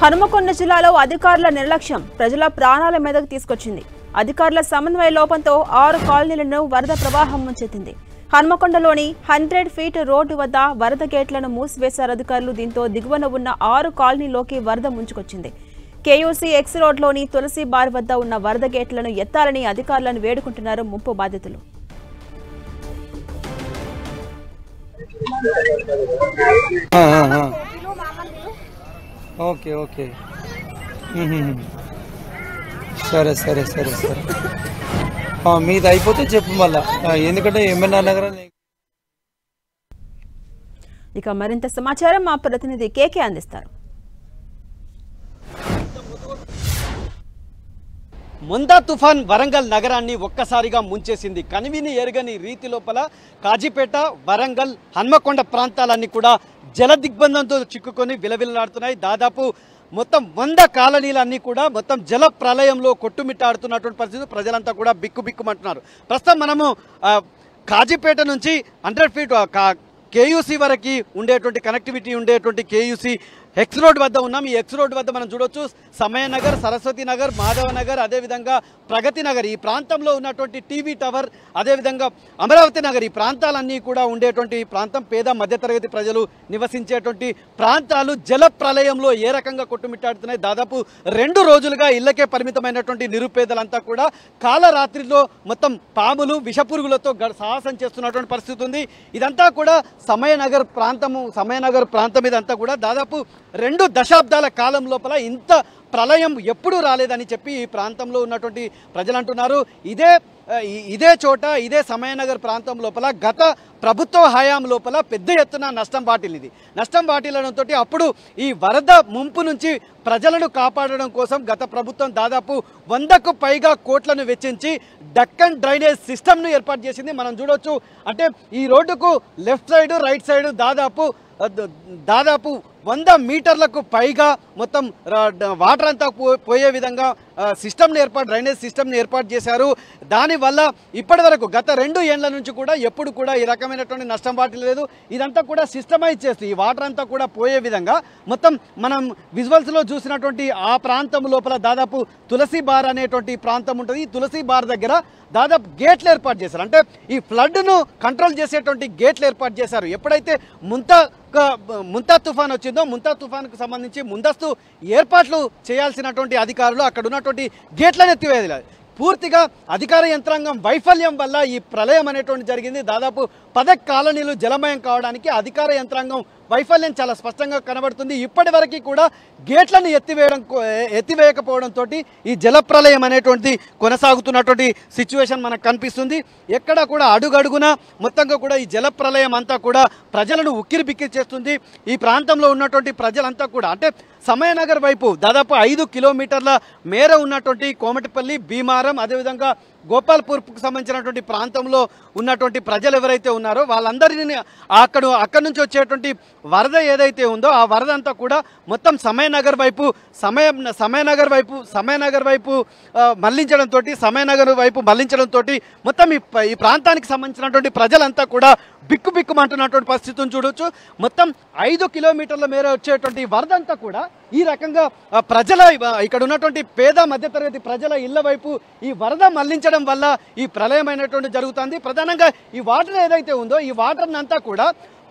హనుమకొండ జిల్లాలో అధికారుల నిర్లక్ష్యం ప్రజల ప్రాణాల మీదకు తీసుకొచ్చింది. అధికారుల సమన్వయ లోపంతో 6 కాలనీలను వరద ప్రవాహం ముంచెత్తింది. హనుమకొండలోని 100 ఫీట్ రోడ్డు వద్ద వరద గేట్లను మూసివేశారు అధికారులు. దీంతో దిగువన ఉన్న 6 కాలనీలోకి వరద ముంచుకొచ్చింది. కేయూసీ ఎక్స్ రోడ్లోని తులసి బార్ వద్ద ఉన్న వరద గేట్లను ఎత్తాలని అధికారులను వేడుకుంటున్నారు ముంపు బాధితులు. ఓకే ఓకే సరే సరే సరే సరే మీది అయిపోతే చెప్పు మళ్ళా, ఎందుకంటే ఎంఎన్ఆర్ నగరం. ఇక మరింత సమాచారం మా ప్రతినిధి కేకే అందిస్తారు. మొందా తుఫాన్ వరంగల్ నగరాన్ని ఒక్కసారిగా ముంచేసింది. కనివిని ఎరగని రీతి లోపల కాజీపేట, వరంగల్, హన్మకొండ ప్రాంతాలన్నీ కూడా జల దిగ్బంధంతో చిక్కుకొని విలవిలలాడుతున్నాయి. దాదాపు మొత్తం 100 కాలనీలన్నీ కూడా మొత్తం జల ప్రళయంలో కొట్టుమిట్టాడుతున్నటువంటి పరిస్థితి. ప్రజలంతా కూడా బిక్కుబిక్కుమంటున్నారు. ప్రస్తుతం మనము కాజీపేట నుంచి 100 ఫీట్ కేయూసీ వరకు ఉండేటువంటి కనెక్టివిటీ ఉండేటువంటి కేయూసీ ఎక్స్ రోడ్ వద్ద ఉన్నాం. ఈ ఎక్స్ రోడ్ వద్ద మనం చూడొచ్చు సమయనగర్, సరస్వతి నగర్, మాధవ నగర్, అదేవిధంగా ప్రగతి నగర్, ఈ ప్రాంతంలో ఉన్నటువంటి టీవీ టవర్, అదేవిధంగా అమరావతి నగర్, ఈ ప్రాంతాలన్నీ కూడా ఉండేటువంటి ప్రాంతం. పేద మధ్యతరగతి ప్రజలు నివసించేటువంటి ప్రాంతాలు జల ప్రళయంలో ఏ రకంగా కొట్టుమిట్టాడుతున్నాయి. దాదాపు 2 రోజులుగా ఇళ్లకే పరిమితమైనటువంటి నిరుపేదలంతా కూడా కాలరాత్రిలో మొత్తం పాములు, విషపురుగులతో సాహసం చేస్తున్నటువంటి పరిస్థితి ఉంది. ఇదంతా కూడా సమయనగర్ ప్రాంతం ఇదంతా కూడా దాదాపు 2 దశాబ్దాల కాలం లోపల ఇంత ప్రళయం ఎప్పుడూ రాలేదని చెప్పి ఈ ప్రాంతంలో ఉన్నటువంటి ప్రజలు అంటున్నారు. ఇదే చోట ఇదే సమయనగర్ ప్రాంతం లోపల గత ప్రభుత్వ హయాం లోపల పెద్ద ఎత్తున నష్టం వాటిల్లడంతో అప్పుడు ఈ వరద ముంపు నుంచి ప్రజలను కాపాడడం కోసం గత ప్రభుత్వం దాదాపు 100కు పైగా కోట్లను వెచ్చించి డక్కన్ డ్రైనేజ్ సిస్టమ్ను ఏర్పాటు చేసింది. మనం చూడొచ్చు, అంటే ఈ రోడ్డుకు లెఫ్ట్ సైడ్, రైట్ సైడ్ దాదాపు 100 మీటర్లకు పైగా మొత్తం వాటర్ అంతా పోయే విధంగా డ్రైనేజ్ సిస్టమ్ని ఏర్పాటు చేశారు. దానివల్ల ఇప్పటి వరకు గత 2 ఏళ్ల నుంచి కూడా ఎప్పుడు కూడా ఈ రకమైనటువంటి నష్టం వాటిలేదు. ఇదంతా కూడా సిస్టమైజ్ చేస్తూ ఈ వాటర్ అంతా కూడా పోయే విధంగా మొత్తం మనం విజువల్స్లో చూసినటువంటి ఆ ప్రాంతం లోపల దాదాపు తులసి బార్ అనేటువంటి ప్రాంతం ఉంటుంది. ఈ తులసి బార్ దగ్గర దాదాపు గేట్లు ఏర్పాటు చేశారు. అంటే ఈ ఫ్లడ్ను కంట్రోల్ చేసేటువంటి గేట్లు ఏర్పాటు చేశారు. ఎప్పుడైతే ముంతా తుఫాన్ వచ్చిందో ముంతా తుఫాన్కు సంబంధించి ముందస్తు ఏర్పాట్లు చేయాల్సినటువంటి అధికారులు అక్కడ ఉన్నటువంటి గేట్లను ఎత్తివేయాలి. పూర్తిగా అధికార యంత్రాంగం వైఫల్యం వల్ల ఈ ప్రళయం అనేటువంటి జరిగింది. దాదాపు 10 కాలనీలు జలమయం కావడానికి అధికార యంత్రాంగం వైఫల్యం చాలా స్పష్టంగా కనబడుతుంది. ఇప్పటి వరకు కూడా గేట్లను ఎత్తివేయకపోవడంతో ఈ జల ప్రళయం అనేటువంటి కొనసాగుతున్నటువంటి సిచ్యువేషన్ మనకు కనిపిస్తుంది. ఎక్కడ కూడా అడుగడుగున మొత్తంగా కూడా ఈ జల ప్రళయం అంతా కూడా ప్రజలను ఉక్కిరిబిక్కిరి చేస్తుంది. ఈ ప్రాంతంలో ఉన్నటువంటి ప్రజలంతా కూడా అంటే సమయనగర్ వైపు దాదాపు 5 కిలోమీటర్ల మేర ఉన్నటువంటి కోమటిపల్లి, భీమారం, అదేవిధంగా గోపాల్పూర్కు సంబంధించినటువంటి ప్రాంతంలో ఉన్నటువంటి ప్రజలు ఎవరైతే ఉన్నారో వాళ్ళందరినీ అక్కడి నుంచి వచ్చేటువంటి వరద ఏదైతే ఉందో ఆ వరద అంతా కూడా మొత్తం సమయనగర్ వైపు మళ్లించడంతో మొత్తం ఈ ప్రాంతానికి సంబంధించినటువంటి ప్రజలంతా కూడా బిక్కుబిక్కుమంటున్నటువంటి పరిస్థితిని చూడొచ్చు. మొత్తం 5 కిలోమీటర్ల మేర వచ్చేటువంటి వరద అంతా కూడా ఈ రకంగా ఇక్కడ ఉన్నటువంటి పేద మధ్యతరగతి ప్రజల ఇళ్ల వైపు ఈ వరద మళ్లించడం వల్ల ఈ ప్రళయమైనటువంటి జరుగుతుంది. ప్రధానంగా ఈ వాటర్ ఏదైతే ఉందో ఈ వాటర్ని అంతా కూడా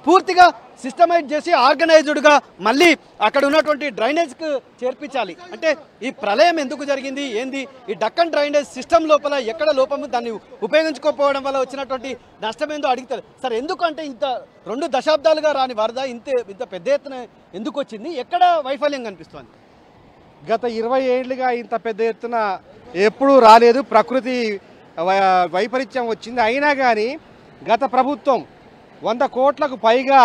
పూర్తిగా సిస్టమైజ్ చేసి ఆర్గనైజ్డ్గా మళ్ళీ అక్కడ ఉన్నటువంటి డ్రైనేజ్కు చేర్పించాలి. అంటే ఈ ప్రళయం ఎందుకు జరిగింది ఏంది, ఈ డక్కన్ డ్రైనేజ్ సిస్టమ్ లోపల ఎక్కడ లోపము, దాన్ని ఉపయోగించుకోకపోవడం వల్ల వచ్చినటువంటి నష్టం ఏందో అడుగుతారు. సార్, ఎందుకంటే ఇంత 2 దశాబ్దాలుగా రాని వరద ఇంత పెద్ద ఎత్తున ఎందుకు వచ్చింది, ఎక్కడ వైఫల్యం కనిపిస్తుంది? గత 20 ఏళ్ళుగా ఇంత పెద్ద ఎత్తున ఎప్పుడూ రాలేదు. ప్రకృతి వైపరీత్యం వచ్చింది. అయినా కానీ గత ప్రభుత్వం 100 కోట్లకు పైగా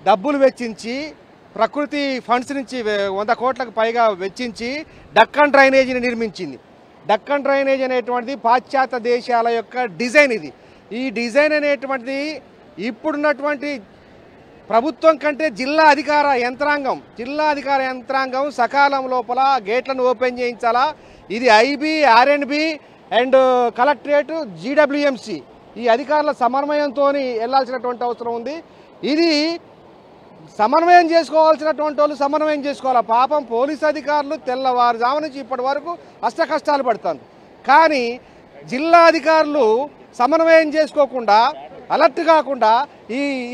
డబ్బులు వెచ్చించి ప్రకృతి ఫండ్స్ నుంచి 100 కోట్లకు పైగా వెచ్చించి డక్కన్ డ్రైనేజీని నిర్మించింది. డక్కన్ డ్రైనేజ్ అనేటువంటిది పాశ్చాత్య దేశాల యొక్క డిజైన్. ఈ డిజైన్ అనేటువంటిది ఇప్పుడున్నటువంటి ప్రభుత్వం కంటే జిల్లా అధికార యంత్రాంగం సకాలం లోపల గేట్లను ఓపెన్ చేయించాలా. ఇది ఐబీ, ఆర్ఎండ్బి అండ్ కలెక్టరేట్, జీడబ్ల్యూఎంసీ ఈ అధికారుల సమన్వయంతో వెళ్లాల్సినటువంటి అవసరం ఉంది. ఇది సమన్వయం చేసుకోవాల్సినటువంటి వాళ్ళు సమన్వయం చేసుకోవాలి. పాపం పోలీస్ అధికారులు తెల్లవారుజాము నుంచి ఇప్పటి వరకు అష్ట కష్టాలు పడుతుంది. కానీ జిల్లా అధికారులు సమన్వయం చేసుకోకుండా, అలర్ట్ కాకుండా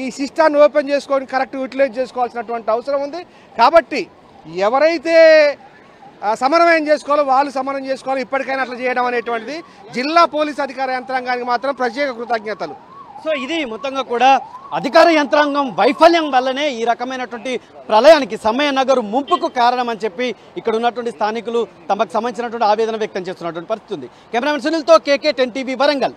ఈ సిస్టాన్ని ఓపెన్ చేసుకొని కరెక్ట్ యూటిలైజ్ చేసుకోవాల్సినటువంటి అవసరం ఉంది. కాబట్టి ఎవరైతే సమన్వయం చేసుకోవాలో వాళ్ళు సమన్వయం చేసుకోవాలి. ఇప్పటికైనా అట్లా చేయడం అనేటువంటిది జిల్లా పోలీస్ అధికార యంత్రాంగానికి మాత్రం ప్రత్యేక కృతజ్ఞతలు. సో ఇది మొత్తంగా కూడా అధికార యంత్రాంగం వైఫల్యం వల్లనే ఈ రకమైనటువంటి ప్రళయానికి సమయనగర్ ముంపుకు కారణం అని చెప్పి ఇక్కడ ఉన్నటువంటి స్థానికులు తమకు సంబంధించినటువంటి ఆవేదన వ్యక్తం చేస్తున్నటువంటి పరిస్థితి ఉంది. కెమెరామెన్ సునీల్తో KK 10 TV వరంగల్.